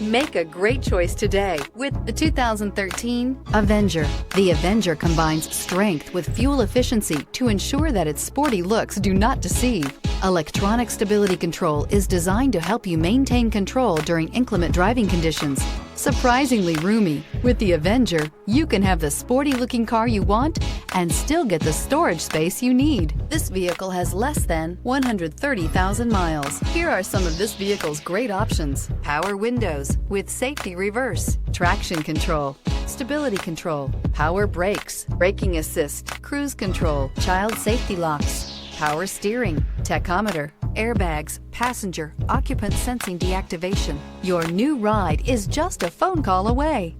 Make a great choice today with the 2013 Avenger. The Avenger combines strength with fuel efficiency to ensure that its sporty looks do not deceive. Electronic stability control is designed to help you maintain control during inclement driving conditions. Surprisingly roomy, with the Avenger, you can have the sporty-looking car you want and still get the storage space you need. This vehicle has less than 130,000 miles. Here are some of this vehicle's great options: power windows with safety reverse, traction control, stability control, power brakes, braking assist, cruise control, child safety locks, power steering, tachometer, airbags, passenger, occupant sensing deactivation. Your new ride is just a phone call away.